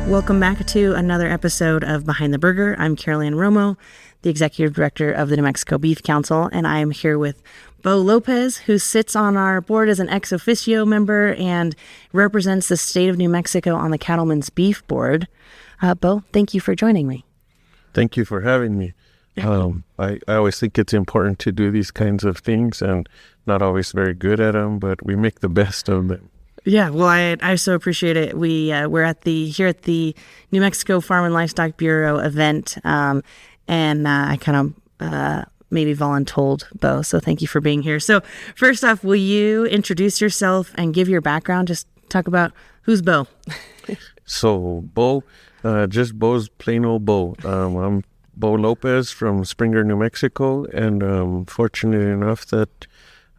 Welcome back to another episode of Behind the Burger. I'm Carolyn Romo, the Executive Director of the New Mexico Beef Council, and I am here with Boe Lopez, who sits on our board as an ex officio member and represents the state of New Mexico on the Cattlemen's Beef Board. Boe, thank you for joining me. Thank you for having me. I always think it's important to do these kinds of things, and not always very good at them, but we make the best of them. Yeah, well, I so appreciate it. We're here at the New Mexico Farm and Livestock Bureau event, and I kind of maybe voluntold Boe, so thank you for being here. So first off, will you introduce yourself and give your background? Just talk about who's Boe. So Boe, just Boe's plain old Boe. I'm Boe Lopez from Springer, New Mexico, and fortunate enough that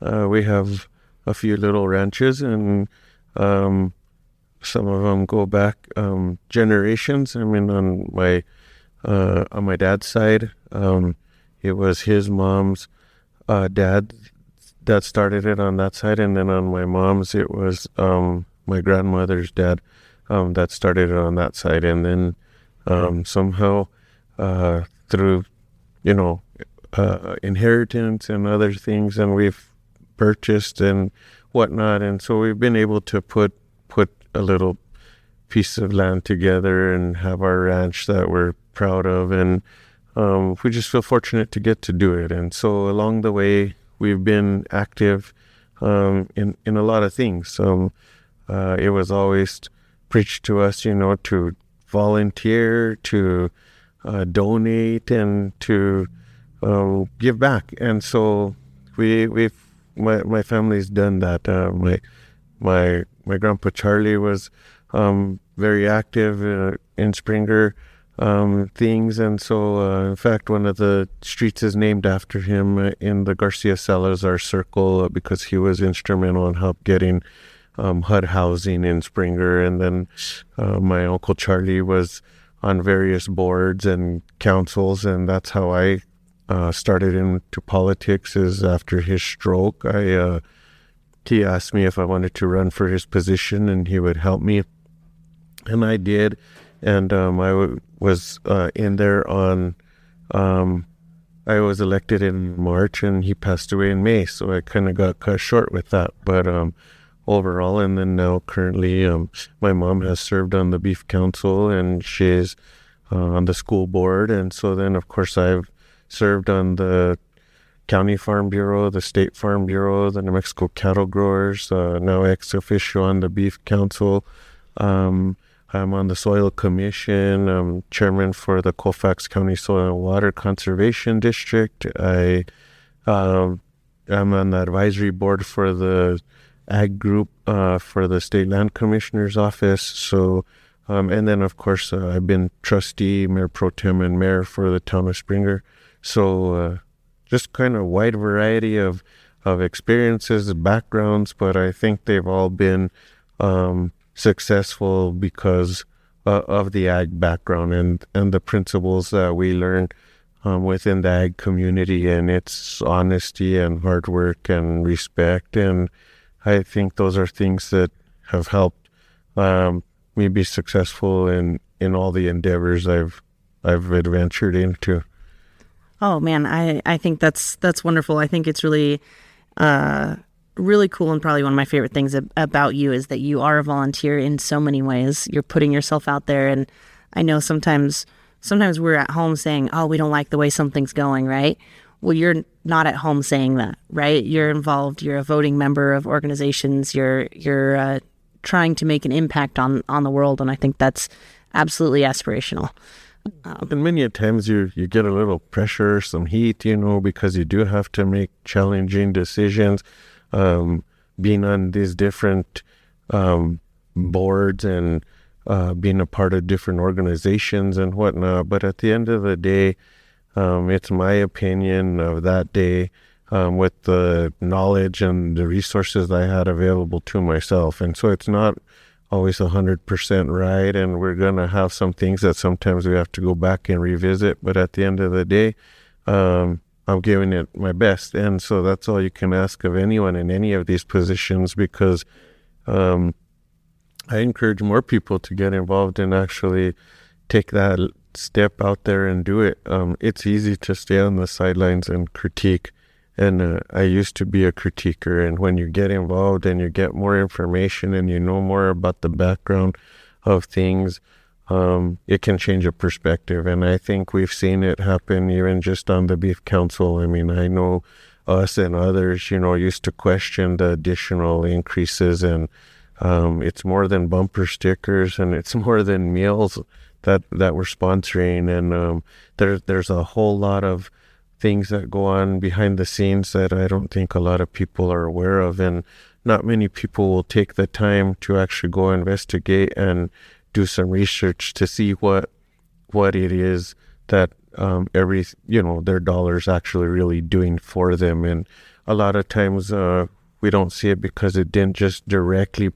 we have a few little ranches, and some of them go back generations. I mean, on my dad's side, it was his mom's dad that started it on that side, and then on my mom's, it was my grandmother's dad that started it on that side, and then somehow through inheritance and other things, and we've purchased and whatnot, and so we've been able to put a little piece of land together and have our ranch that we're proud of, and we just feel fortunate to get to do it. And so along the way, we've been active in a lot of things. It was always preached to us, to volunteer, to donate, and to give back. And so my family's done that. My grandpa Charlie was very active in Springer things, and so in fact one of the streets is named after him in the Garcia Salazar Circle because he was instrumental in help getting HUD housing in Springer. And then my uncle Charlie was on various boards and councils, and that's how I started into politics. Is after his stroke, he asked me if I wanted to run for his position, and he would help me, and I did. And I was in there on. I was elected in March, and he passed away in May, so I kind of got cut short with that. But overall, and then now currently, my mom has served on the Beef Council, and she's on the school board, and so then of course I've served on the County Farm Bureau, the State Farm Bureau, the New Mexico Cattle Growers, now ex officio on the Beef Council. I'm on the Soil Commission. I'm chairman for the Colfax County Soil and Water Conservation District. I'm on the advisory board for the Ag Group for the State Land Commissioner's Office. So, and then of course I've been trustee, mayor pro tem, and mayor for the town of Springer. So just kind of wide variety of experiences, backgrounds, but I think they've all been successful because of the ag background and the principles that we learn within the ag community, and its honesty and hard work and respect. And I think those are things that have helped me be successful in all the endeavors I've adventured into. Oh man, I think that's wonderful. I think it's really really cool, and probably one of my favorite things about you is that you are a volunteer in so many ways. You're putting yourself out there, and I know sometimes we're at home saying, "Oh, we don't like the way something's going," right? Well, you're not at home saying that, right? You're involved. You're a voting member of organizations. You're trying to make an impact on the world, and I think that's absolutely aspirational. And many a times you get a little pressure, some heat, because you do have to make challenging decisions, being on these different boards and being a part of different organizations and whatnot. But at the end of the day, it's my opinion of that day with the knowledge and the resources I had available to myself. And so it's not always 100% right, and we're going to have some things that sometimes we have to go back and revisit, but at the end of the day, I'm giving it my best. And so that's all you can ask of anyone in any of these positions, because I encourage more people to get involved and actually take that step out there and do it. It's easy to stay on the sidelines and critique. And I used to be a critiquer. And when you get involved and you get more information and you know more about the background of things, it can change a perspective. And I think we've seen it happen even just on the Beef Council. I mean, I know us and others, used to question the additional increases, and it's more than bumper stickers, and it's more than meals that we're sponsoring. And there's a whole lot of things that go on behind the scenes that I don't think a lot of people are aware of, and not many people will take the time to actually go investigate and do some research to see what it is that their dollars actually really doing for them. And a lot of times we don't see it because it didn't just directly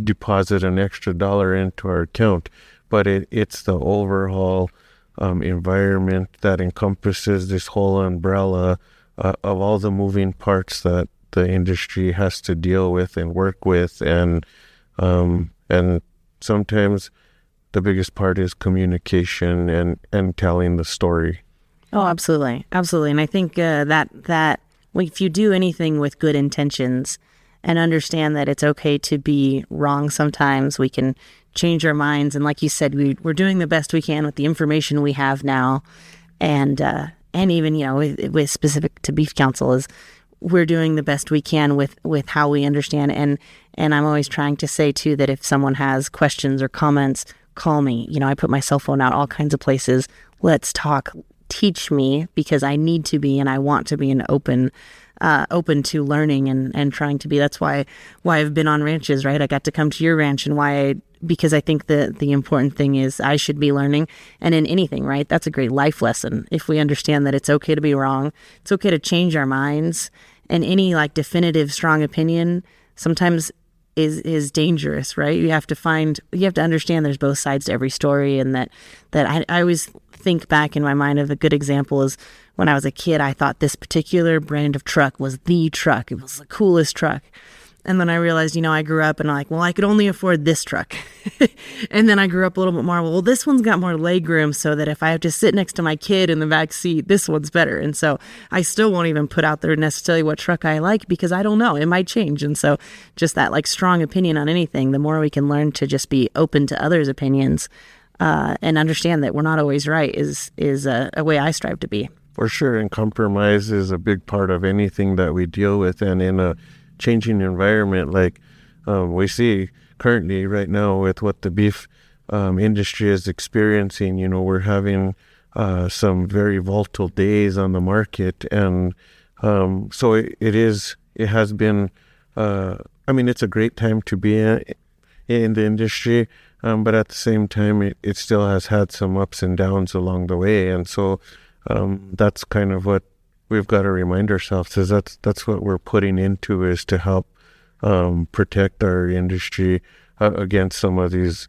deposit an extra dollar into our account, but it's the overall environment that encompasses this whole umbrella of all the moving parts that the industry has to deal with and work with. And sometimes the biggest part is communication and telling the story. Oh, absolutely. Absolutely. And I think that if you do anything with good intentions and understand that it's okay to be wrong sometimes, we can change our minds. And like you said, we're doing the best we can with the information we have now. And even, with specific to Beef Council, is we're doing the best we can with how we understand. And I'm always trying to say, too, that if someone has questions or comments, call me. I put my cell phone out all kinds of places. Let's talk. Teach me, because I need to be and I want to be an open to learning and trying to be. That's why I've been on ranches, right? I got to come to your ranch, and because I think the important thing is I should be learning. And in anything, right? That's a great life lesson. If we understand that it's okay to be wrong, it's okay to change our minds, and any definitive strong opinion sometimes is dangerous, right? You have to understand there's both sides to every story, and that I always think back in my mind of a good example is when I was a kid, I thought this particular brand of truck was the truck. It was the coolest truck. And then I realized, I grew up and I could only afford this truck. And then I grew up a little bit more. Well, this one's got more legroom so that if I have to sit next to my kid in the back seat, this one's better. And so I still won't even put out there necessarily what truck I like, because I don't know. It might change. And so just that strong opinion on anything, the more we can learn to just be open to others' opinions and understand that we're not always right is a way I strive to be. For sure. And compromise is a big part of anything that we deal with. And in a changing environment like we see currently right now with what the beef industry is experiencing, we're having some very volatile days on the market. And so it has been, it's a great time to be in the industry. But at the same time, it still has had some ups and downs along the way. And so that's kind of what we've got to remind ourselves, is that's what we're putting into, is to help protect our industry against some of these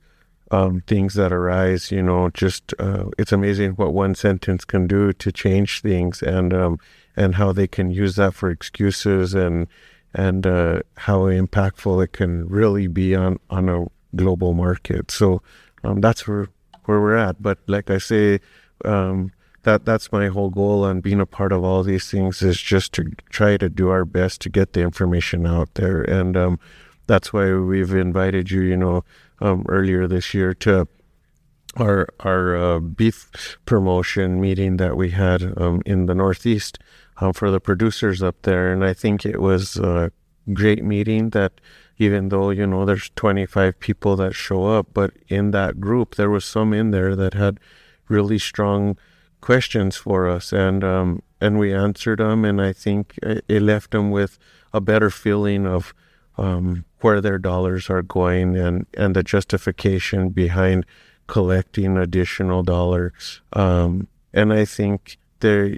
things that arise. It's amazing what one sentence can do to change things, and how they can use that for excuses, and how impactful it can really be on a global market. So that's where we're at. But like I say, that's my whole goal on being a part of all these things, is just to try to do our best to get the information out there. And that's why we've invited you, earlier this year to our beef promotion meeting that we had in the Northeast for the producers up there. And I think it was a great meeting, that even though, there's 25 people that show up, but in that group, there was some in there that had really strong questions for us, and we answered them, and I think it left them with a better feeling of where their dollars are going, and the justification behind collecting additional dollars. And I think they,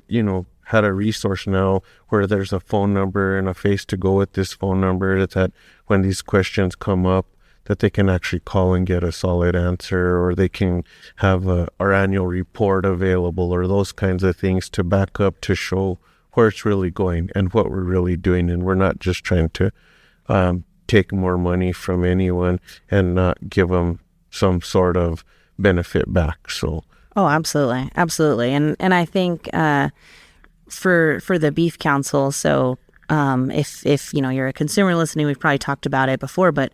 had a resource now where there's a phone number and a face to go with this phone number, that when these questions come up, that they can actually call and get a solid answer, or they can have our annual report available, or those kinds of things to back up, to show where it's really going and what we're really doing. And we're not just trying to take more money from anyone and not give them some sort of benefit back. So Oh, absolutely. Absolutely. And I think for the Beef Council, so if you're a consumer listening, we've probably talked about it before, but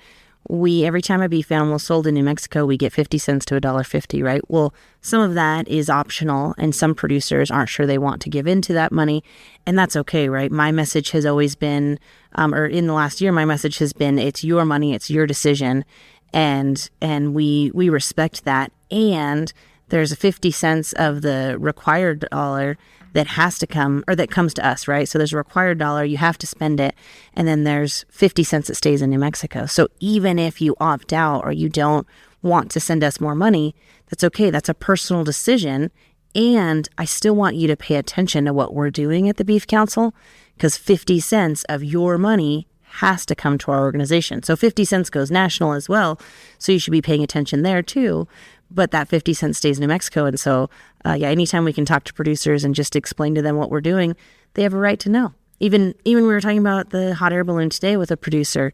every time a beef animal is sold in New Mexico, we get 50 cents to $1.50, right? Well, some of that is optional, and some producers aren't sure they want to give into that money, and that's okay, right? My message has always been, or in the last year, my message has been, it's your money, it's your decision, and we respect that. And there's a 50 cents of the required dollar that has to come, or that comes to us, right? So there's a required dollar, you have to spend it, and then there's 50 cents that stays in New Mexico. So even if you opt out or you don't want to send us more money, that's okay. That's a personal decision. And I still want you to pay attention to what we're doing at the Beef Council, because 50 cents of your money has to come to our organization. So 50 cents goes national as well. So you should be paying attention there too. But that 50 cents stays in New Mexico. And so, anytime we can talk to producers and just explain to them what we're doing, they have a right to know. Even we were talking about the hot air balloon today with a producer,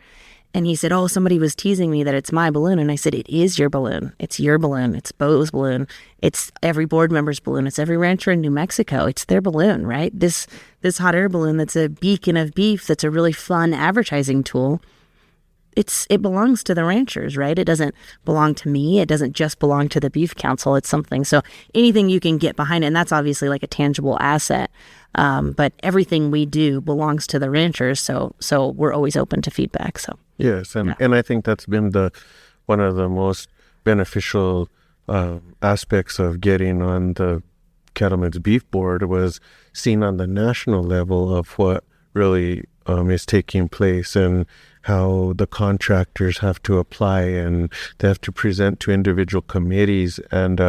and he said, oh, somebody was teasing me that it's my balloon. And I said, it is your balloon. It's your balloon. It's Bo's balloon. It's every board member's balloon. It's every rancher in New Mexico. It's their balloon, right? This hot air balloon that's a beacon of beef, that's a really fun advertising tool. It belongs to the ranchers, right? It doesn't belong to me. It doesn't just belong to the Beef Council. It's something. So anything you can get behind it, and that's obviously like a tangible asset. But everything we do belongs to the ranchers. So we're always open to feedback. So yes, and I think that's been one of the most beneficial aspects of getting on the Cattlemen's Beef Board was seen on the national level of what really is taking place and how the contractors have to apply and they have to present to individual committees. And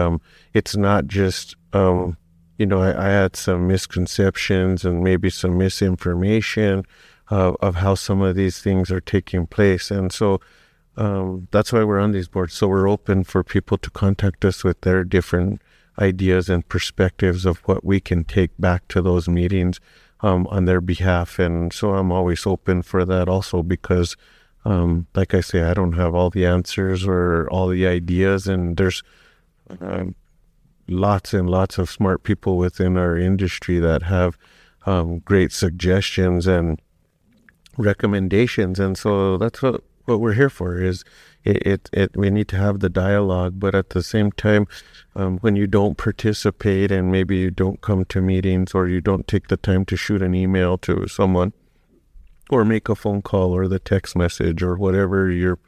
it's not just, I had some misconceptions and maybe some misinformation of how some of these things are taking place. And so that's why we're on these boards. So we're open for people to contact us with their different ideas and perspectives of what we can take back to those meetings on their behalf. And so I'm always open for that also because, like I say, I don't have all the answers or all the ideas, and there's lots and lots of smart people within our industry that have great suggestions and recommendations. And so that's what we're here for, is we need to have the dialogue, but at the same time, when you don't participate and maybe you don't come to meetings or you don't take the time to shoot an email to someone or make a phone call or the text message or whatever your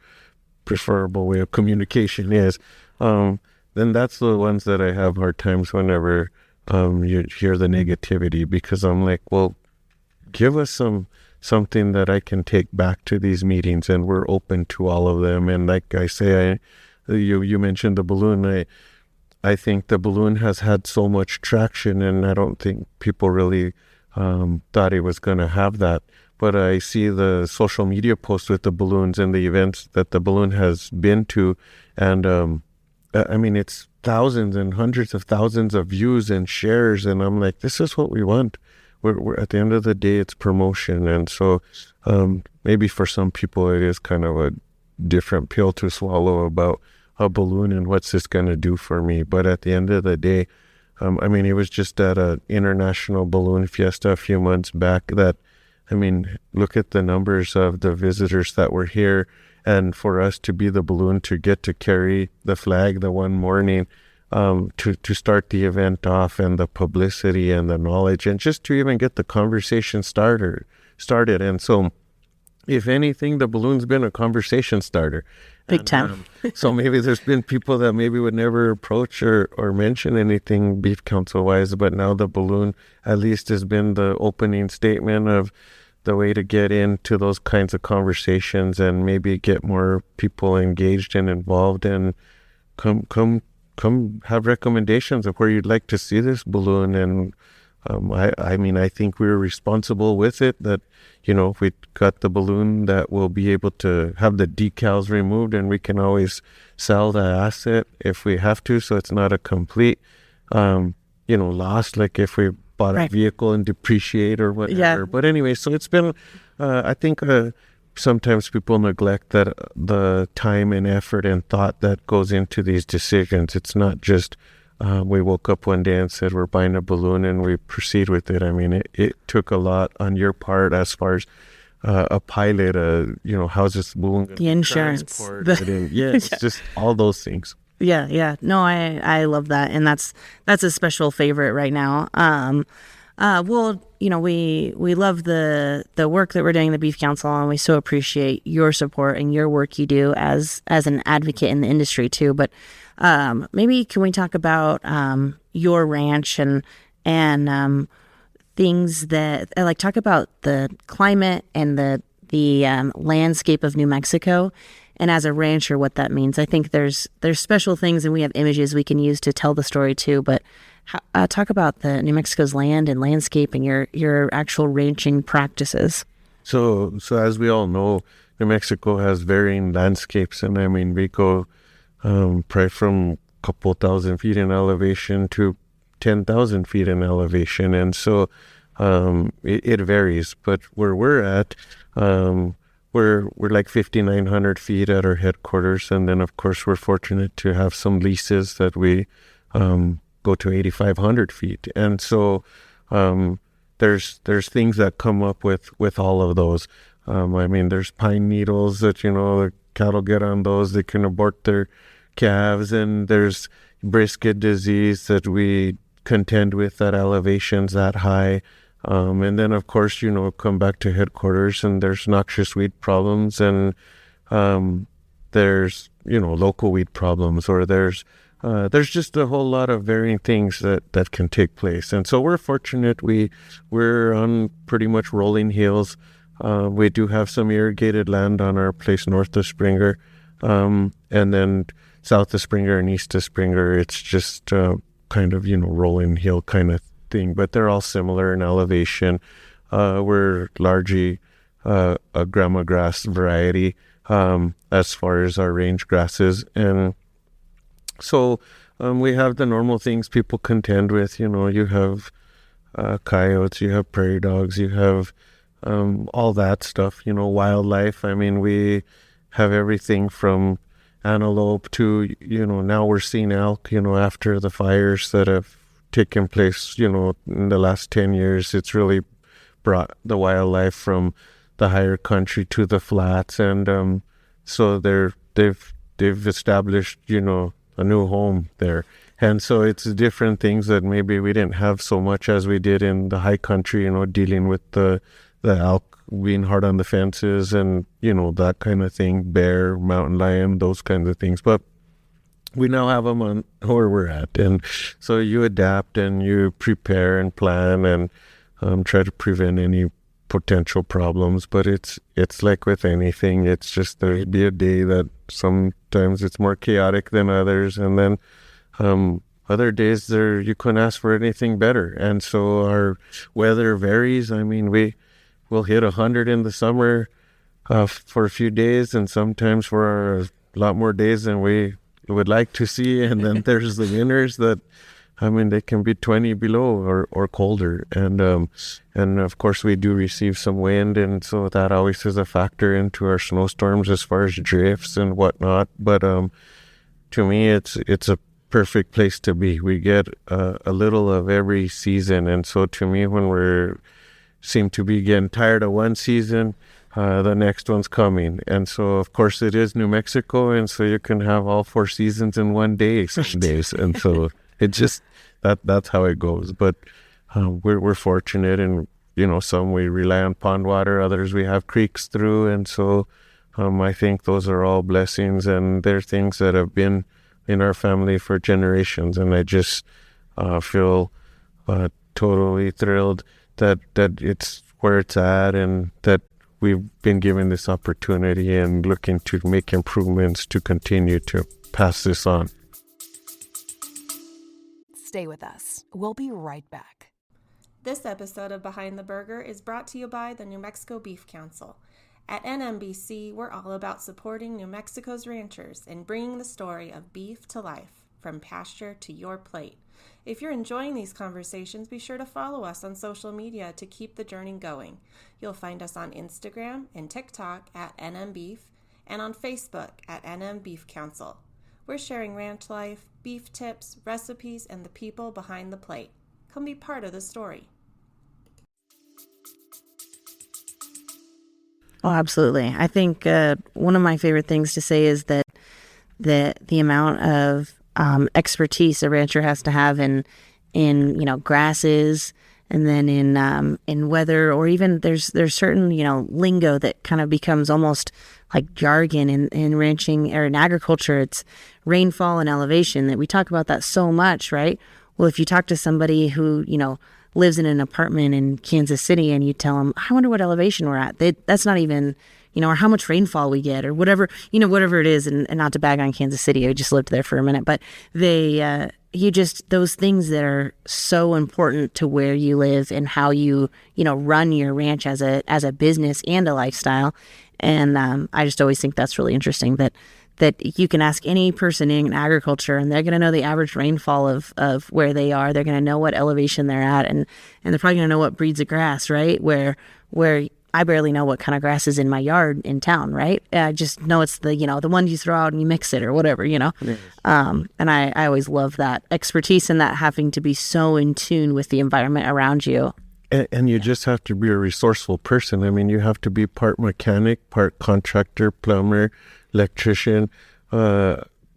preferable way of communication is, then that's the ones that I have hard times whenever you hear the negativity, because I'm like, well, give us something that I can take back to these meetings, and we're open to all of them. And like I say, you mentioned the balloon. I think the balloon has had so much traction, and I don't think people really thought it was going to have that. But I see the social media posts with the balloons and the events that the balloon has been to, and it's thousands and hundreds of thousands of views and shares, and I'm like, this is what we want. We're at the end of the day, it's promotion. And so maybe for some people it is kind of a different pill to swallow about a balloon and what's this going to do for me. But at the end of the day, it was just at an international balloon fiesta a few months back that, look at the numbers of the visitors that were here. And for us to be the balloon to get to carry the flag the one morning, to start the event off, and the publicity and the knowledge, and just to even get the conversation started. And so, if anything, the balloon's been a conversation starter. Big time. So maybe there's been people that maybe would never approach or mention anything Beef Council wise, but now the balloon at least has been the opening statement of the way to get into those kinds of conversations and maybe get more people engaged and involved, and come have recommendations of where you'd like to see this balloon. And I think we were responsible with it, that, if we got the balloon, that we'll be able to have the decals removed, and we can always sell the asset if we have to. So it's not a complete, loss, like if we bought a vehicle and depreciate or whatever. Yeah. But anyway, so it's been, I think, sometimes people neglect that the time and effort and thought that goes into these decisions. It's not just we woke up one day and said we're buying a balloon and we proceed with it. I mean, it took a lot on your part as far as a pilot, how's this balloon gonna The insurance. transported, it's just all those things. Yeah. No, I love that, and that's a special favorite right now. Well, we love the work that we're doing in the Beef Council, and we so appreciate your support and your work you do as an advocate in the industry too. But maybe can we talk about your ranch and things that talk about the climate and the landscape of New Mexico, and as a rancher, what that means. I think there's special things, and we have images we can use to tell the story too. But talk about the New Mexico's land and landscape and your actual ranching practices. So as we all know, New Mexico has varying landscapes, and I mean we go probably from a couple thousand feet in elevation to 10,000 feet in elevation, and so it varies. But where we're at, we're like 5,900 feet at our headquarters, and then of course we're fortunate to have some leases that we go to 8,500 feet, and so there's things that come up with all of those. I mean, there's pine needles that the cattle get on those; they can abort their calves, and there's brisket disease that we contend with at elevations that high. And then, of course, come back to headquarters, and there's noxious weed problems, and there's local weed problems, or there's just a whole lot of varying things that can take place. And so we're fortunate. We're on pretty much rolling hills. We do have some irrigated land on our place north of Springer, and then south of Springer and east of Springer. It's just kind of rolling hill kind of thing, but they're all similar in elevation. We're largely a grama grass variety as far as our range grasses, and so we have the normal things people contend with. You have coyotes, you have prairie dogs, you have all that stuff. Wildlife. I mean, we have everything from antelope to now we're seeing elk. After the fires that have taken place, in the last 10 years, it's really brought the wildlife from the higher country to the flats, and so they've established, a new home there. And so it's different things that maybe we didn't have so much as we did in the high country, dealing with the elk being hard on the fences and, that kind of thing, bear, mountain lion, those kinds of things. But we now have them on where we're at, and so you adapt and you prepare and plan and try to prevent any potential problems. But it's like with anything, it's just there'll be a day that sometimes it's more chaotic than others, and then other days you couldn't ask for anything better. And so our weather varies. I mean, we'll hit 100 in the summer for a few days, and sometimes for a lot more days than we would like to see. And then there's the winters that, I mean, they can be 20 below or colder. And of course we do receive some wind, and so that always is a factor into our snowstorms as far as drifts and whatnot. But to me, it's a perfect place to be. We get a little of every season, and so to me, when seem to be getting tired of one season, the next one's coming. And so of course it is New Mexico, and so you can have all 4 seasons in one day some days. And so it just that's how it goes. But we're fortunate, and some we rely on pond water, others we have creeks through, and so I think those are all blessings, and they're things that have been in our family for generations. And I just feel totally thrilled that it's where it's at, and that we've been given this opportunity and looking to make improvements to continue to pass this on. Stay with us. We'll be right back. This episode of Behind the Burger is brought to you by the New Mexico Beef Council. At NMBC, we're all about supporting New Mexico's ranchers and bringing the story of beef to life, from pasture to your plate. If you're enjoying these conversations, be sure to follow us on social media to keep the journey going. You'll find us on Instagram and TikTok at NMBeef and on Facebook at NM Beef Council. We're sharing ranch life, beef tips, recipes, and the people behind the plate. Come be part of the story. Oh, absolutely. I think one of my favorite things to say is that the amount of expertise a rancher has to have in grasses, and then in weather, or even there's certain lingo that kind of becomes almost like jargon in ranching or in agriculture. It's rainfall and elevation, that we talk about that so much, right? Well, if you talk to somebody who lives in an apartment in Kansas City and you tell them, I wonder what elevation we're at, that's not even, or how much rainfall we get, or whatever it is. And not to bag on Kansas City, I just lived there for a minute, but those things that are so important to where you live and how you run your ranch as a business and a lifestyle. And I just always think that's really interesting that you can ask any person in agriculture and they're going to know the average rainfall of where they are. They're going to know what elevation they're at, and they're probably going to know what breeds of grass, right? Where I barely know what kind of grass is in my yard in town, right? I just know it's the one you throw out and you mix it or whatever, Yes. And I always love that expertise and that having to be so in tune with the environment around you. And you just have to be a resourceful person. I mean, you have to be part mechanic, part contractor, plumber, electrician,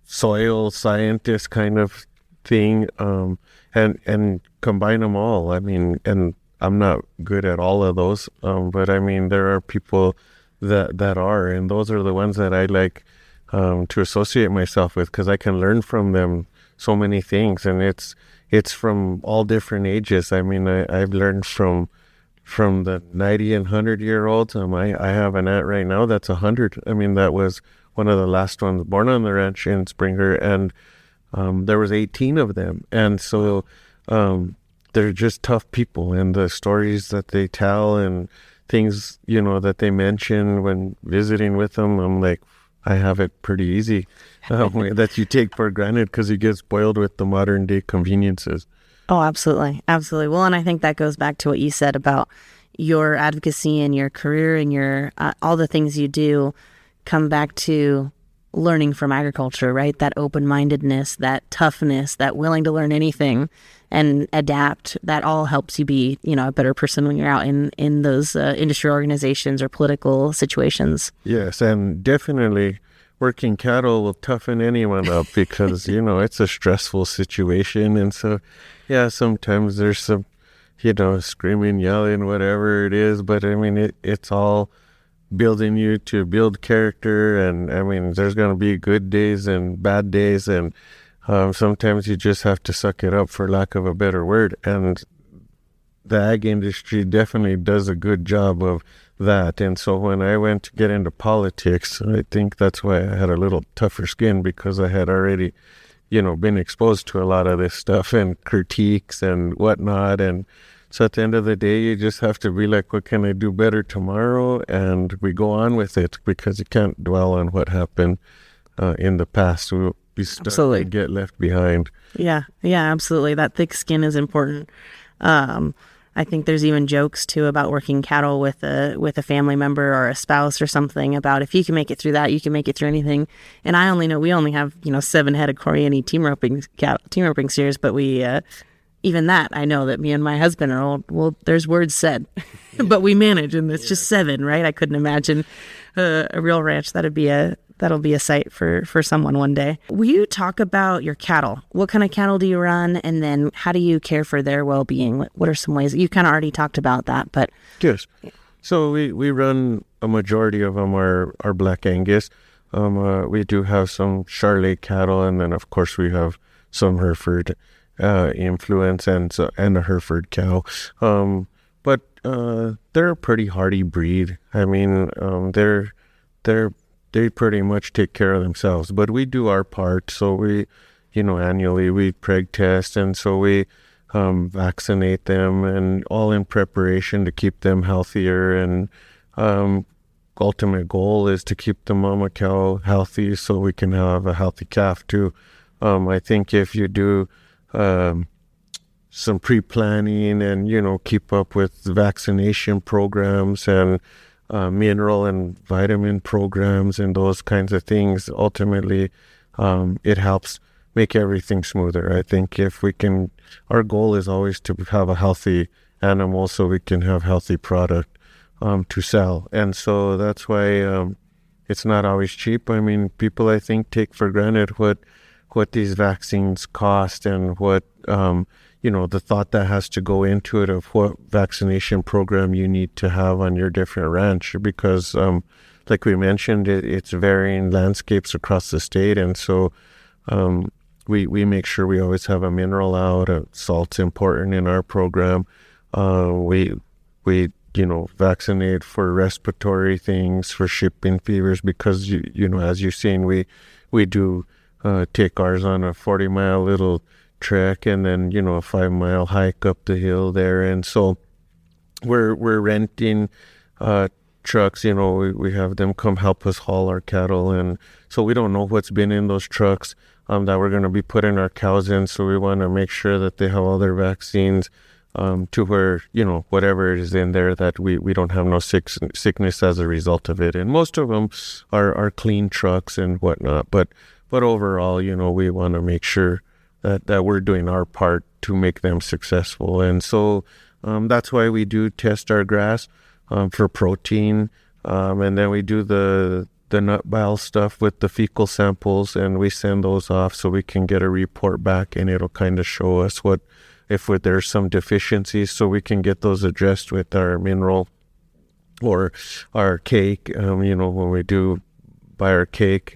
soil scientist kind of thing, and combine them all. I mean, and I'm not good at all of those, but I mean, there are people that are, and those are the ones that I like to associate myself with, because I can learn from them so many things, and it's from all different ages. I mean, I've learned from the 90 and 100-year-olds. I have an aunt right now that's 100. I mean, that was one of the last ones born on the ranch in Springer, and there was 18 of them. And so they're just tough people, and the stories that they tell and things, that they mention when visiting with them, I'm like, I have it pretty easy, that you take for granted because you get spoiled with the modern day conveniences. Oh, absolutely. Absolutely. Well, and I think that goes back to what you said about your advocacy and your career and your all the things you do come back to learning from agriculture, right? That open-mindedness, that toughness, that willing to learn anything and adapt, that all helps you be, a better person when you're out in those industry organizations or political situations. Yes, and definitely working cattle will toughen anyone up because, it's a stressful situation. And so, yeah, sometimes there's some, screaming, yelling, whatever it is. But, I mean, it's all building you to build character. And, I mean, there's going to be good days and bad days. And sometimes you just have to suck it up, for lack of a better word. And the ag industry definitely does a good job of that. And so when I went to get into politics, I think that's why I had a little tougher skin, because I had already, been exposed to a lot of this stuff and critiques and whatnot. And so at the end of the day, you just have to be like, what can I do better tomorrow? And we go on with it, because you can't dwell on what happened in the past. We'll be stuck Absolutely. and get left behind. Yeah, absolutely. That thick skin is important. I think there's even jokes too about working cattle with a family member or a spouse or something, about if you can make it through that, you can make it through anything. And I only know we only have 7 head of Coriani team roping steers, but we even that, I know that me and my husband are old. Well, there's words said, but we manage, and it's just 7, right? I couldn't imagine a real ranch. That'll be a sight for someone one day. Will you talk about your cattle? What kind of cattle do you run? And then how do you care for their well-being? What are some ways? You kind of already talked about that, but... Yes. So we run, a majority of them are Black Angus. We do have some Charolais cattle, and then of course we have some Hereford influence and a Hereford cow. But they're a pretty hardy breed. I mean, they pretty much take care of themselves, but we do our part. So we, annually we preg test, and so we vaccinate them, and all in preparation to keep them healthier. And ultimate goal is to keep the mama cow healthy so we can have a healthy calf too. I think if you do some pre-planning and, keep up with vaccination programs and mineral and vitamin programs and those kinds of things, ultimately, it helps make everything smoother. I think our goal is always to have a healthy animal so we can have healthy product to sell. And so that's why it's not always cheap. I mean, people, I think, take for granted what these vaccines cost and what, the thought that has to go into it of what vaccination program you need to have on your different ranch, because like we mentioned, it's varying landscapes across the state. And so we make sure we always have a mineral out. Salt's important in our program. We vaccinate for respiratory things, for shipping fevers, because, as you've seen, we do take ours on a 40-mile little trek and then, a 5-mile hike up the hill there. And so we're renting trucks, we have them come help us haul our cattle. And so we don't know what's been in those trucks that we're going to be putting our cows in. So we want to make sure that they have all their vaccines to where, whatever is in there, that we don't have no sickness as a result of it. And most of them are clean trucks and whatnot. But overall, we want to make sure that we're doing our part to make them successful. And so that's why we do test our grass for protein. And then we do the nut bile stuff with the fecal samples, and we send those off so we can get a report back, and it'll kind of show us if there's some deficiencies, so we can get those addressed with our mineral or our cake. When we do buy our cake,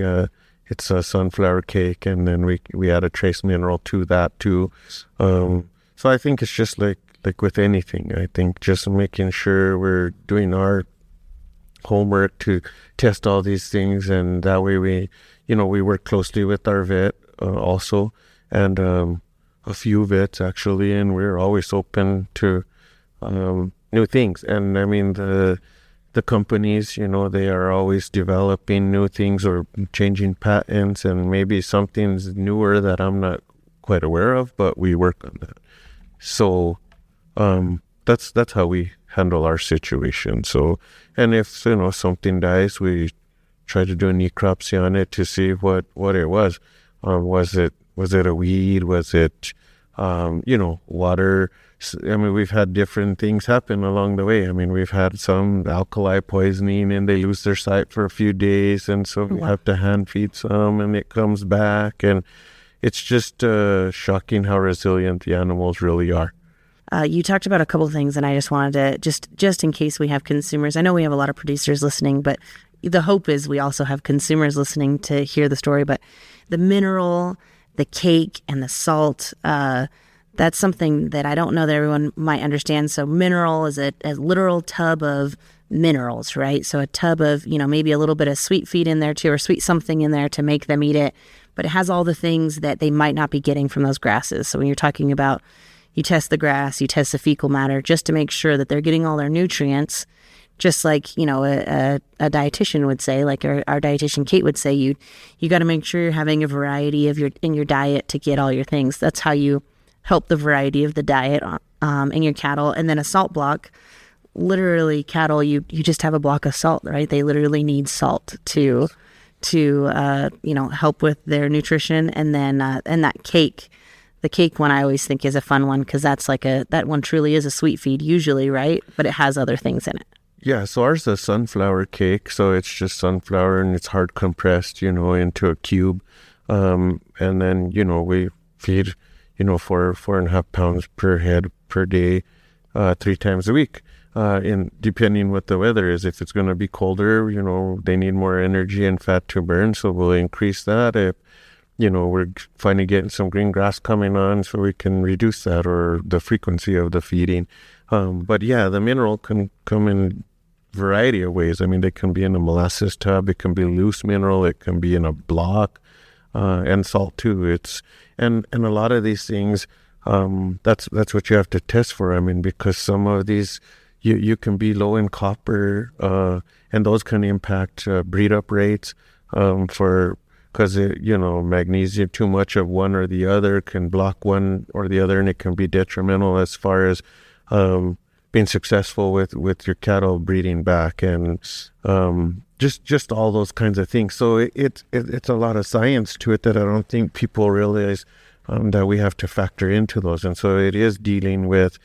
it's a sunflower cake, and then we add a trace mineral to that too. So I think it's just like with anything. I think just making sure we're doing our homework to test all these things, and that way we work closely with our vet also, and a few vets actually, and we're always open to new things. And I mean, the companies, they are always developing new things or changing patents, and maybe something's newer that I'm not quite aware of, but we work on that. So that's how we handle our situation. So, and if something dies, we try to do a necropsy on it to see what it was. Was it a weed? Was it water? I mean, we've had different things happen along the way. I mean, we've had some alkali poisoning and they lose their sight for a few days, and so we have to hand feed some and it comes back, and it's just shocking how resilient the animals really are. You talked about a couple of things, and I just wanted to, just in case we have consumers, I know we have a lot of producers listening, but the hope is we also have consumers listening to hear the story. But the mineral, the cake, and the salt, that's something that I don't know that everyone might understand. So mineral is a literal tub of minerals, right? So a tub of, maybe a little bit of sweet feed in there too, or sweet something in there to make them eat it. But it has all the things that they might not be getting from those grasses. So when you're talking about, you test the grass, you test the fecal matter, just to make sure that they're getting all their nutrients, just like, a dietitian would say, like our dietitian Kate would say, you got to make sure you're having a variety in your diet to get all your things. That's how you help the variety of the diet in your cattle. And then a salt block, literally cattle, you just have a block of salt, right? They literally need salt to help with their nutrition. And then and that cake, the cake one I always think is a fun one, because that's that one truly is a sweet feed usually, right? But it has other things in it. Yeah, so ours is a sunflower cake, so it's just sunflower and it's hard compressed, into a cube. And then, we feed, 4.5 pounds per head per day, 3 times a week. Depending what the weather is. If it's going to be colder, they need more energy and fat to burn, so we'll increase that. If, we're finally getting some green grass coming on, so we can reduce that, or the frequency of the feeding. But yeah, the mineral can come in a variety of ways. I mean, they can be in a molasses tub, it can be loose mineral, it can be in a block, and salt too. And a lot of these things, that's what you have to test for. I mean, because some of these, you can be low in copper, and those can impact breed up rates for because magnesium, too much of one or the other can block one or the other, and it can be detrimental as far as being successful with your cattle breeding back, and just all those kinds of things. So it's a lot of science to it that I don't think people realize that we have to factor into those. And so it is dealing with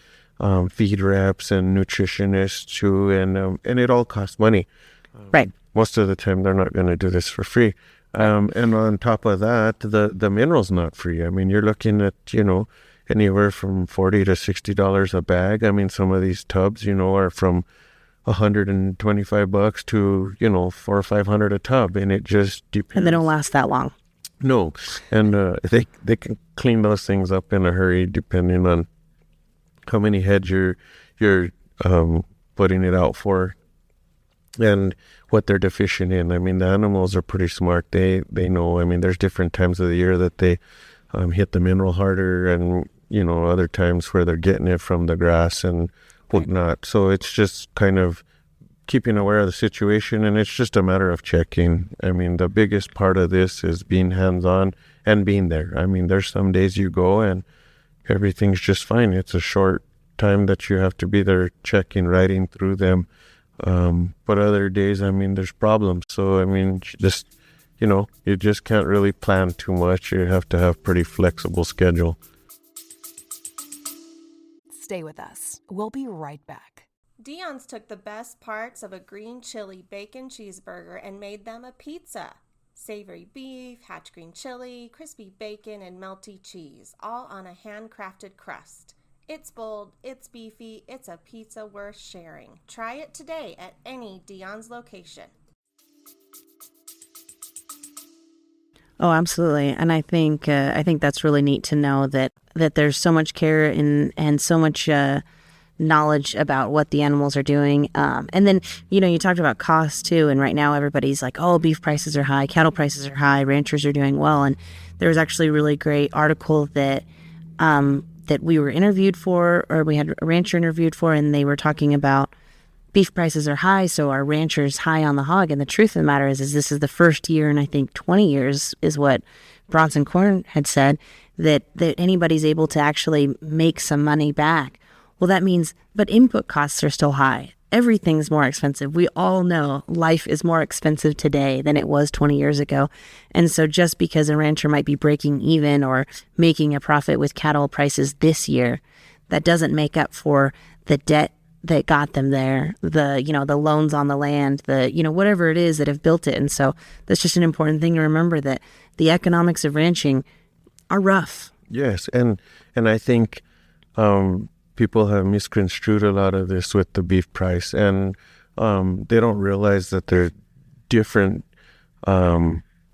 feed reps and nutritionists too, and it all costs money. Right. Most of the time, they're not going to do this for free. And on top of that, the mineral's not free. I mean, you're looking at, anywhere from $40 to $60 a bag. I mean, some of these tubs, are from $125 to, $400 or $500 a tub, and it just depends. And they don't last that long. No, and they can clean those things up in a hurry depending on how many heads you're putting it out for, and what they're deficient in. I mean, the animals are pretty smart. They know. I mean, there's different times of the year that they hit the mineral harder, and other times where they're getting it from the grass and whatnot. So it's just kind of keeping aware of the situation, and it's just a matter of checking. I mean, the biggest part of this is being hands-on and being there. I mean, there's some days you go and everything's just fine. It's a short time that you have to be there checking, riding through them. But other days, I mean, there's problems. So, I mean, you just can't really plan too much. You have to have pretty flexible schedule. Stay with us. We'll be right back. Dion's took the best parts of a green chili bacon cheeseburger and made them a pizza. Savory beef, hatch green chili, crispy bacon, and melty cheese, all on a handcrafted crust. It's bold, it's beefy, it's a pizza worth sharing. Try it today at any Dion's location. Oh, absolutely. And I think that's really neat to know that there's so much care and so much knowledge about what the animals are doing. And then, you talked about costs too. And right now everybody's like, oh, beef prices are high, cattle prices are high, ranchers are doing well. And there was actually a really great article that we were interviewed for, or we had a rancher interviewed for, and they were talking about beef prices are high, so our rancher's high on the hog. And the truth of the matter is this is the first year in, I think, 20 years is what Bronson Korn had said, that anybody's able to actually make some money back. Well, that means, but input costs are still high. Everything's more expensive. We all know life is more expensive today than it was 20 years ago. And so just because a rancher might be breaking even or making a profit with cattle prices this year, that doesn't make up for the debt that got them there, the loans on the land, whatever it is that have built it. And so that's just an important thing to remember, that the economics of ranching are rough. Yes. And I think, people have misconstrued a lot of this with the beef price, and they don't realize that there are different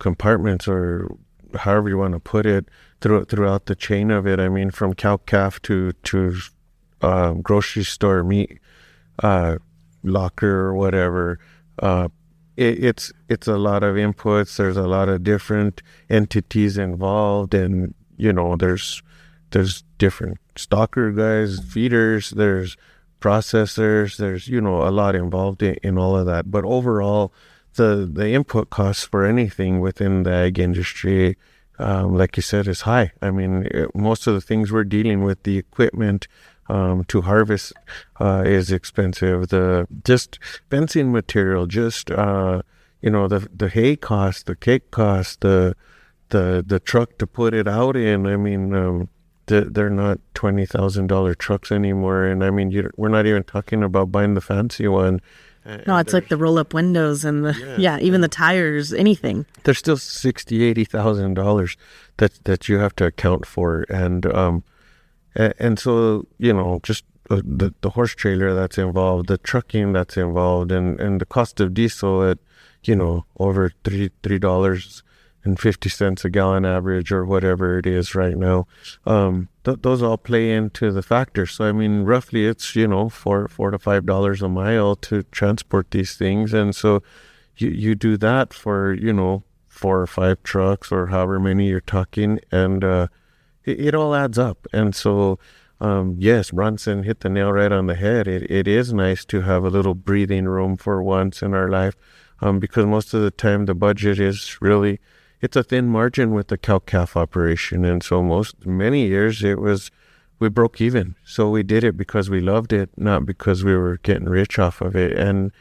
compartments, or however you want to put it, throughout the chain of it. I mean, from cow-calf to grocery store meat locker or whatever. It's a lot of inputs. There's a lot of different entities involved, and there's different stalker guys, feeders, there's processors, there's a lot involved in all of that. But overall, the input costs for anything within the ag industry, like you said, is high. I mean, most of the things we're dealing with, the equipment to harvest is expensive. Just fencing material, just the hay cost, the cake cost, the truck to put it out in. I mean, they're not $20,000 trucks anymore, and I mean, we're not even talking about buying the fancy one. No, it's like the roll-up windows and even the tires, anything. There's still $60,000-$80,000 that you have to account for, and so just the horse trailer that's involved, the trucking that's involved, and the cost of diesel at over $3.50 a gallon average, or whatever it is right now. Those all play into the factor. So I mean, roughly it's $4 to $5 a mile to transport these things, and so you do that for 4 or 5 trucks, or however many you're talking, and it all adds up. And so yes, Bronson hit the nail right on the head. It is nice to have a little breathing room for once in our life, because most of the time the budget is really it's a thin margin with the cow-calf operation. And so many years we broke even. So we did it because we loved it, not because we were getting rich off of it. And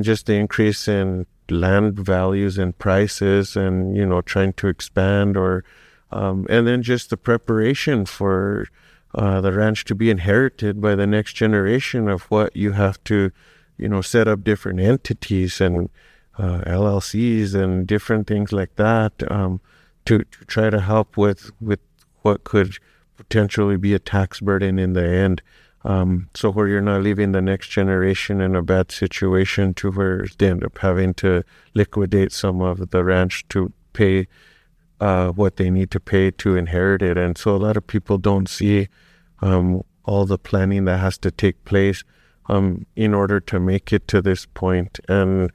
just the increase in land values and prices and, trying to expand and then just the preparation for the ranch to be inherited by the next generation of what you have to, set up different entities and LLCs and different things like that to try to help with what could potentially be a tax burden in the end. So where you're not leaving the next generation in a bad situation to where they end up having to liquidate some of the ranch to pay what they need to pay to inherit it. And so a lot of people don't see all the planning that has to take place in order to make it to this point. And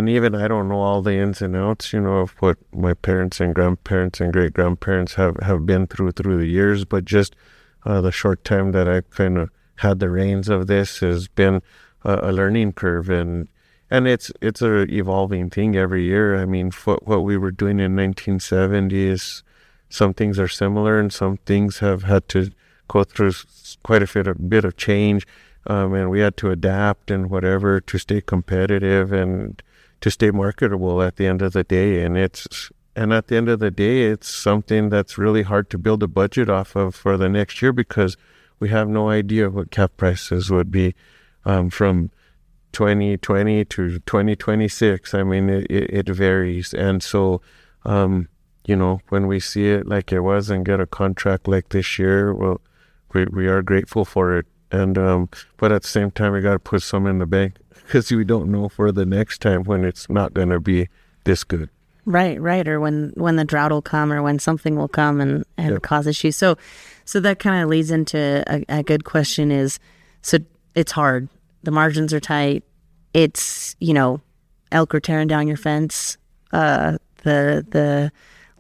even I don't know all the ins and outs, of what my parents and grandparents and great-grandparents have been through the years, but just the short time that I've kind of had the reins of this has been a learning curve. And it's a evolving thing every year. I mean, what we were doing in 1970 is some things are similar and some things have had to go through quite a bit of change. And we had to adapt and whatever to stay competitive and to stay marketable at the end of the day. And at the end of the day, it's something that's really hard to build a budget off of for the next year because we have no idea what calf prices would be from 2020 to 2026. I mean, it varies. And so, when we see it like it was and get a contract like this year, well, we are grateful for it. And but at the same time, we got to put some in the bank because we don't know for the next time when it's not going to be this good. Right. Or when the drought will come or when something will come and Yep. cause issues. So that kind of leads into a good question is, so it's hard. The margins are tight. It's, elk are tearing down your fence. The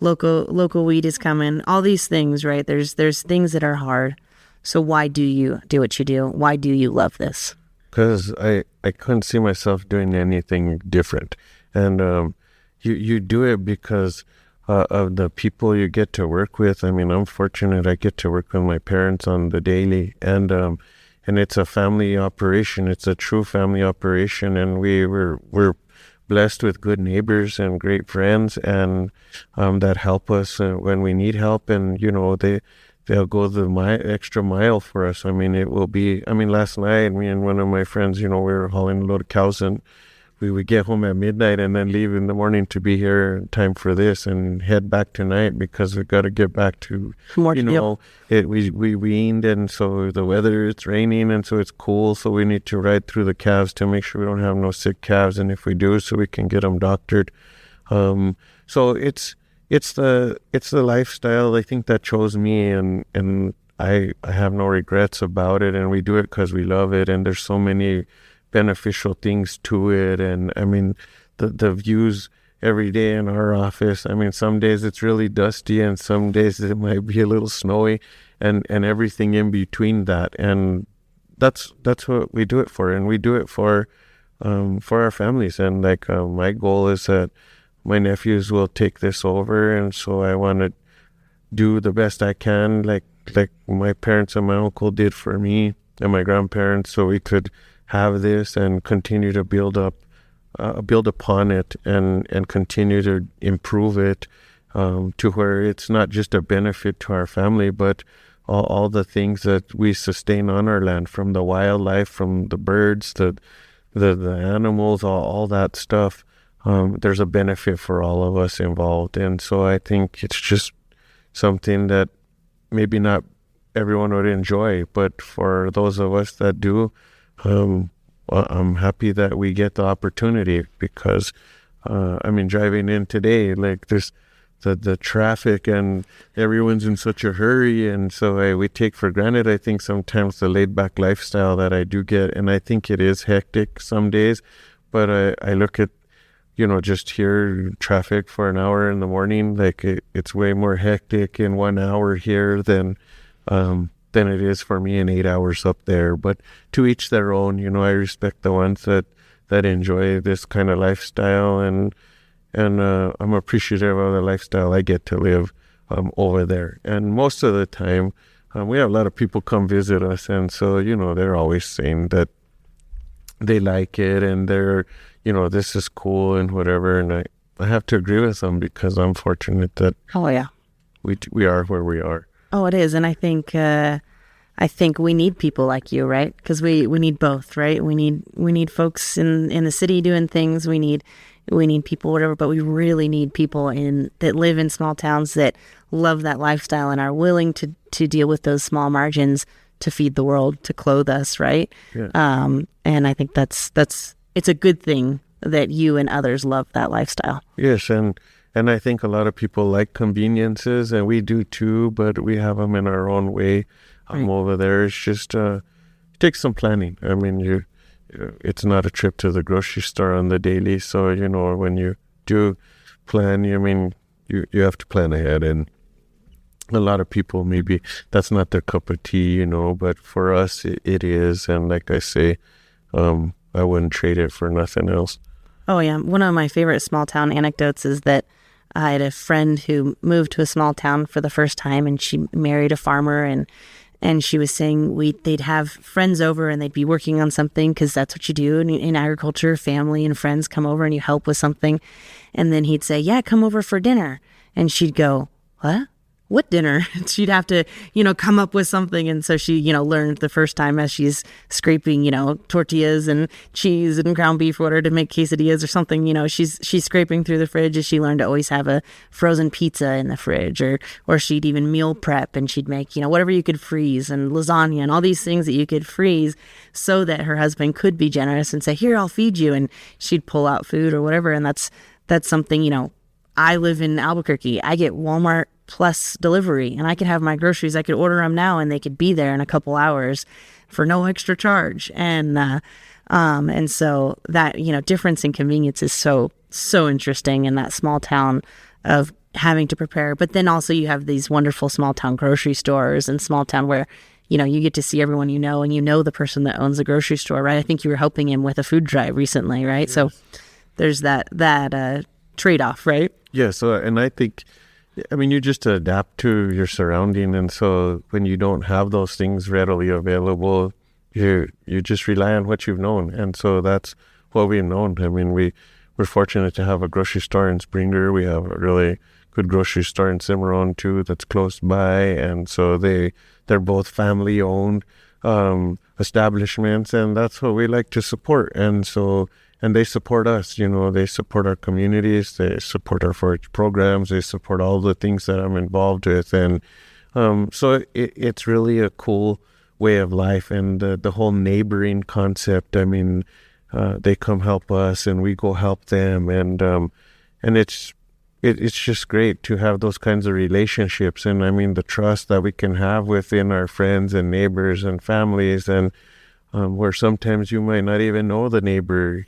local weed is coming. All these things, right? There's things that are hard. So why do you do what you do? Why do you love this? Because I couldn't see myself doing anything different. And you do it because of the people you get to work with. I mean, I'm fortunate I get to work with my parents on the daily. And it's a family operation. It's a true family operation. And we're blessed with good neighbors and great friends and that help us when we need help. And, they'll go the extra mile for us. I mean, last night, me and one of my friends, we were hauling a load of cows and we would get home at midnight and then leave in the morning to be here in time for this and head back tonight because we got to get back to, we weaned and so the weather, it's raining and so it's cool. So we need to ride through the calves to make sure we don't have no sick calves. And if we do, so we can get them doctored. So it's the lifestyle I think that chose me and I have no regrets about it, and we do it because we love it, and there's so many beneficial things to it. And I mean the views every day in our office, I mean some days it's really dusty and some days it might be a little snowy and everything in between that, and that's what we do it for, and we do it for our families. And like my goal is that my nephews will take this over, and so I want to do the best I can, like my parents and my uncle did for me and my grandparents, so we could have this and continue to build upon it and continue to improve it to where it's not just a benefit to our family, but all the things that we sustain on our land, from the wildlife, from the birds, the animals, all that stuff. There's a benefit for all of us involved. And so I think it's just something that maybe not everyone would enjoy, but for those of us that do, I'm happy that we get the opportunity because, driving in today, like there's the traffic and everyone's in such a hurry. And so we take for granted, I think, sometimes the laid back lifestyle that I do get. And I think it is hectic some days, but I look at, just here, traffic for an hour in the morning, like it's way more hectic in 1 hour here than it is for me in 8 hours up there. But to each their own, I respect the ones that enjoy this kind of lifestyle. And I'm appreciative of the lifestyle I get to live over there. And most of the time, we have a lot of people come visit us, and so, they're always saying that they like it, and they're, this is cool and whatever. And I have to agree with them, because I'm fortunate that Oh, yeah. we are where we are. Oh, it is. And I think we need people like you, right? Because we need both, right? We need folks in the city doing things. We need people, whatever, but we really need people that live in small towns that love that lifestyle and are willing to deal with those small margins to feed the world, to clothe us, right? Yeah. And I think it's a good thing that you and others love that lifestyle. Yes, and I think a lot of people like conveniences, and we do too, but we have them in our own way. Right. Over there, it's just it takes some planning. I mean, it's not a trip to the grocery store on the daily, so when you do plan, you have to plan ahead. And a lot of people, maybe that's not their cup of tea, but for us it is. And like I say, I wouldn't trade it for nothing else. Oh, yeah. One of my favorite small town anecdotes is that I had a friend who moved to a small town for the first time, and she married a farmer, and she was saying they'd have friends over and they'd be working on something, because that's what you do in agriculture. Family and friends come over and you help with something. And then he'd say, yeah, come over for dinner. And she'd go, what dinner? She'd have to, come up with something. And so she, learned the first time as she's scraping, tortillas and cheese and ground beef or whatever to make quesadillas or something, she's scraping through the fridge, as she learned to always have a frozen pizza in the fridge, or she'd even meal prep, and she'd make, whatever you could freeze, and lasagna and all these things that you could freeze, so that her husband could be generous and say, here, I'll feed you. And she'd pull out food or whatever. And that's something, I live in Albuquerque. I get Walmart Plus delivery, and I could have my groceries. I could order them now, and they could be there in a couple hours for no extra charge. And so that, difference in convenience is so interesting in that small town of having to prepare. But then also you have these wonderful small town grocery stores and small town where, you get to see everyone and the person that owns the grocery store, right? I think you were helping him with a food drive recently, right? Yes. So there's that trade-off, right? Yeah, so, and I think, you just adapt to your surrounding, and so when you don't have those things readily available, you just rely on what you've known, and so that's what we've known. We're fortunate to have a grocery store in Springer. We have a really good grocery store in Cimarron too that's close by, and so they're both family-owned establishments, and that's what we like to support. And they support us, they support our communities, they support our forage programs, they support all the things that I'm involved with. And so it's really a cool way of life. And the whole neighboring concept, they come help us and we go help them. And it's just great to have those kinds of relationships. And the trust that we can have within our friends and neighbors and families, and where sometimes you might not even know the neighbor,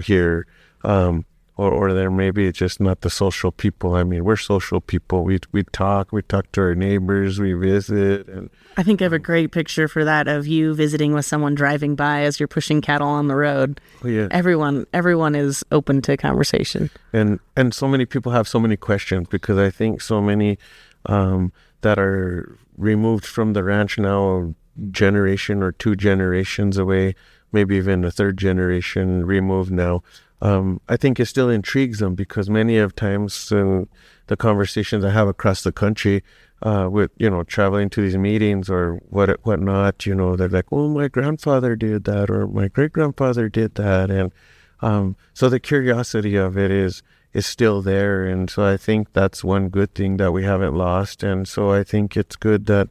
here, or there maybe it's just not the social people. We're social people. We talk to our neighbors, we visit. And I think I have a great picture for that of you visiting with someone driving by as you're pushing cattle on the road. Yeah. Everyone is open to conversation. And so many people have so many questions, because I think so many that are removed from the ranch now, generation or 2 generations away, maybe even a 3rd generation removed now, I think it still intrigues them, because many of times in the conversations I have across the country with, traveling to these meetings or whatnot, they're like, well, my grandfather did that, or my great-grandfather did that. And so the curiosity of it is still there. And so I think that's one good thing that we haven't lost. And so I think it's good that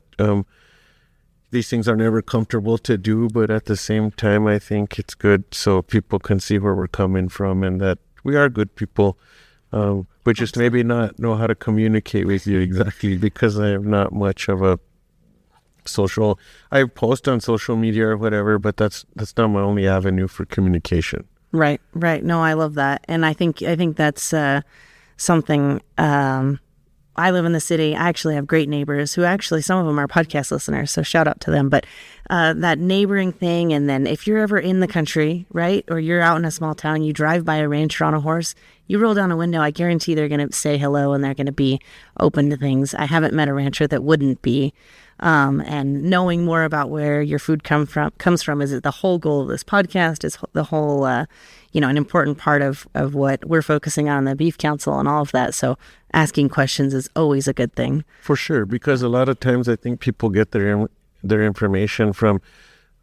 these things are never comfortable to do, but at the same time, I think it's good so people can see where we're coming from, and that we are good people. We just maybe not know how to communicate with you exactly, because I have not much of a I post on social media or whatever, but that's not my only avenue for communication. Right. No, I love that. And I think that's something, I live in the city. I actually have great neighbors who some of them are podcast listeners, so shout out to them. But that neighboring thing. And then if you're ever in the country, right, or you're out in a small town, you drive by a rancher on a horse, you roll down a window, I guarantee they're going to say hello and they're going to be open to things. I haven't met a rancher that wouldn't be. And knowing more about where your food comes from is the whole goal of this podcast, is the whole, an important part of what we're focusing on, the Beef Council and all of that. So asking questions is always a good thing. For sure, because a lot of times I think people get their information from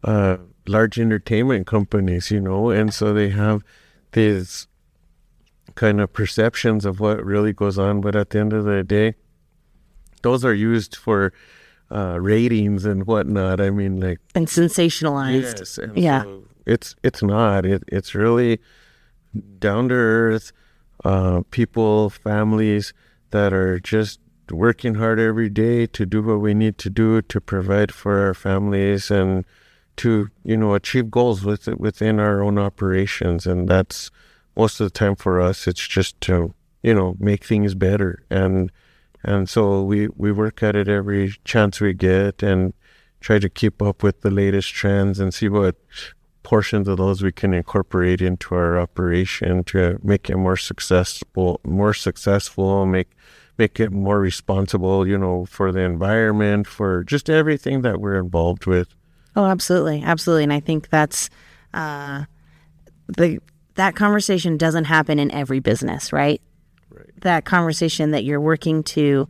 large entertainment companies, and so they have these kind of perceptions of what really goes on. But at the end of the day, those are used for ratings and whatnot. I mean, like, and sensationalized. Yes, and yeah. So it's not. It's really down to earth people, families that are just working hard every day to do what we need to do to provide for our families and to achieve goals within our own operations. And that's most of the time for us. It's just to make things better. And so we work at it every chance we get and try to keep up with the latest trends and see what portions of those we can incorporate into our operation to make it more successful, make it more responsible, for the environment, for just everything that we're involved with. Oh, absolutely. Absolutely. And I think that's that conversation doesn't happen in every business, right? That conversation that you're working to,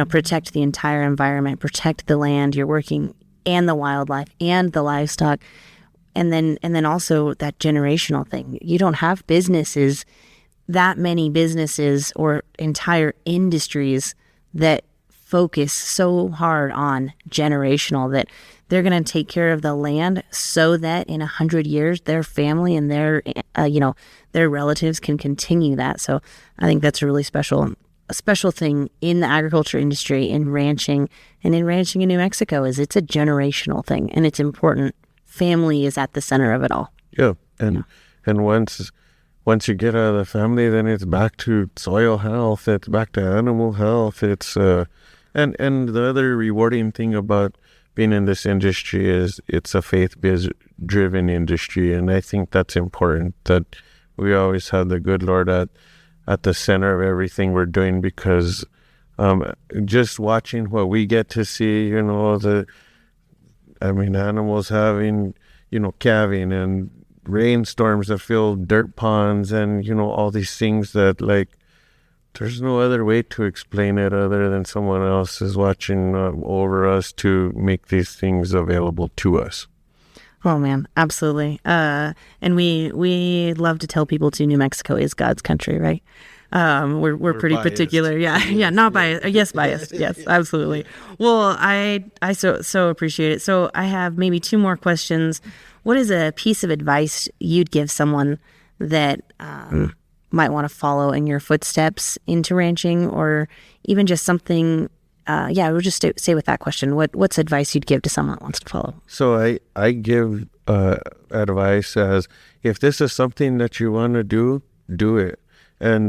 protect the entire environment, protect the land, you're working, and the wildlife and the livestock. And then also that generational thing. You don't have that many businesses or entire industries that focus so hard on generational, that they're going to take care of the land so that in 100 years, their family and their relatives can continue that. So I think that's a really special thing in the agriculture industry, in ranching in New Mexico, is it's a generational thing, and it's important. Family is at the center of it all. Yeah. And once you get out of the family, then it's back to soil health, it's back to animal health. It's and the other rewarding thing about being in this industry is it's a faith-driven industry, and I think that's important, that we always have the good Lord at the center of everything we're doing, because just watching what we get to see, animals having, calving, and rainstorms that fill dirt ponds, and, all these things that, like, there's no other way to explain it other than someone else is watching over us to make these things available to us. Oh man, absolutely. And we love to tell people too, New Mexico is God's country, right? We're pretty biased. Particular. Yeah, not biased. Yes, biased. Yes, absolutely. Well, I so appreciate it. So I have maybe two more questions. What is a piece of advice you'd give someone that might want to follow in your footsteps into ranching, or even just something? We'll just stay with that question. What's advice you'd give to someone that wants to follow? So I give advice as, if this is something that you want to do it. And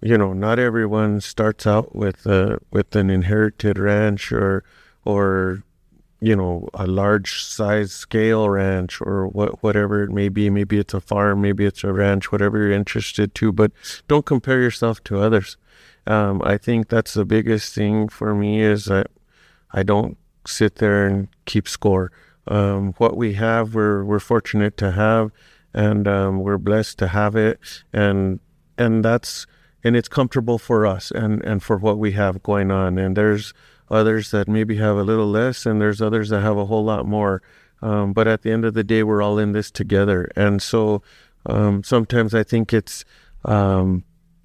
not everyone starts out with an inherited ranch or a large size scale ranch, or whatever it may be. Maybe it's a farm, maybe it's a ranch, whatever you're interested to, but don't compare yourself to others. I think that's the biggest thing for me, is that I don't sit there and keep score. What we have, we're fortunate to have, and we're blessed to have it, and it's comfortable for us and for what we have going on. And there's others that maybe have a little less, and there's others that have a whole lot more. But at the end of the day, we're all in this together. And so sometimes I think it's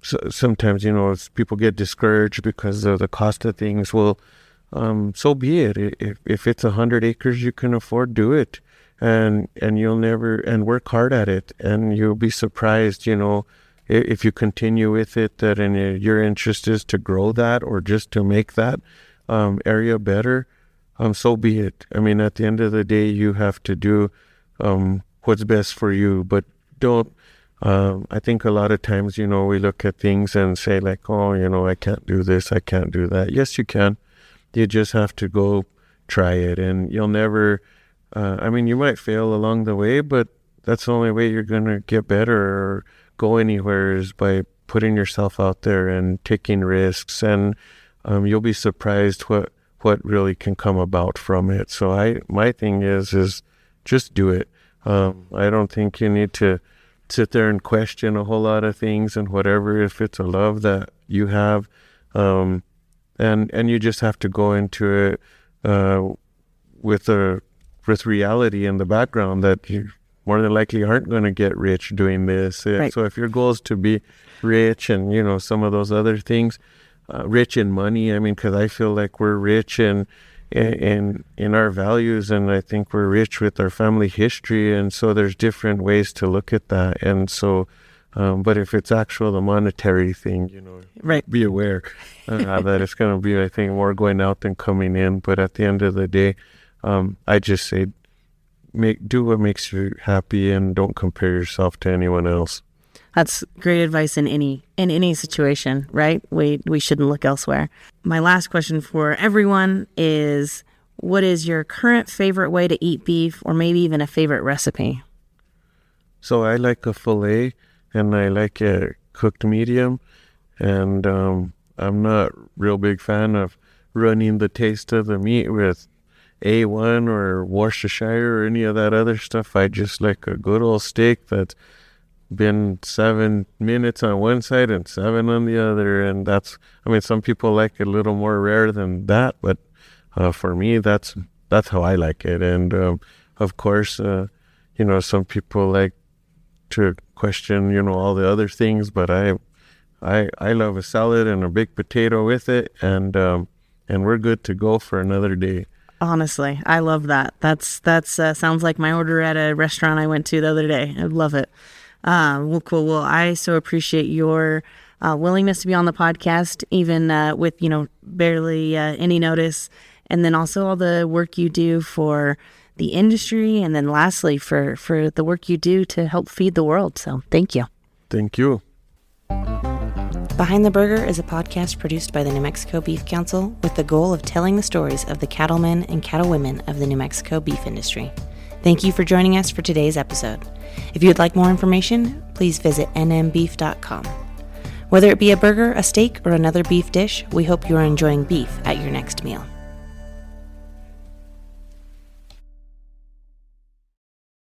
sometimes people get discouraged because of the cost of things. Well, so be it. If it's 100 acres you can afford, do it, and you'll never, and work hard at it, and you'll be surprised, if you continue with it, that your interest is to grow that, or just to make that area better. So be it. I mean, at the end of the day, you have to do what's best for you, but don't. I think a lot of times, we look at things and say, like, oh, I can't do this, I can't do that. Yes, you can. You just have to go try it, and you'll never, you might fail along the way, but that's the only way you're going to get better or go anywhere is by putting yourself out there and taking risks, and you'll be surprised what really can come about from it. So my thing is just do it. I don't think you need to sit there and question a whole lot of things and whatever, if it's a love that you have, and you just have to go into it with reality in the background that you more than likely aren't going to get rich doing this. Right. So if your goal is to be rich and some of those other things, rich in money, because I feel like we're rich in our values, and I think we're rich with our family history, and so there's different ways to look at that. And so but if it's the monetary thing, right, be aware that it's going to be, I think, more going out than coming in. But at the end of the day, I just say do what makes you happy and don't compare yourself to anyone else. That's great advice in any situation, right? We shouldn't look elsewhere. My last question for everyone is, what is your current favorite way to eat beef, or maybe even a favorite recipe? So I like a fillet, and I like it cooked medium, and I'm not real big fan of running the taste of the meat with A1 or Worcestershire or any of that other stuff. I just like a good old steak that's been 7 minutes on one side and 7 on the other, and that's, some people like it a little more rare than that, but for me, that's how I like it. And of course, some people like to question, all the other things, but I love a salad and a baked potato with it, and we're good to go for another day. Honestly, I love that. That's sounds like my order at a restaurant I went to the other day. I love it. Well, cool. Well, I so appreciate your willingness to be on the podcast, even with, barely any notice. And then also all the work you do for the industry. And then lastly, for the work you do to help feed the world. So thank you. Thank you. Behind the Burger is a podcast produced by the New Mexico Beef Council with the goal of telling the stories of the cattlemen and cattlewomen of the New Mexico beef industry. Thank you for joining us for today's episode. If you would like more information, please visit nmbeef.com. Whether it be a burger, a steak, or another beef dish, we hope you are enjoying beef at your next meal.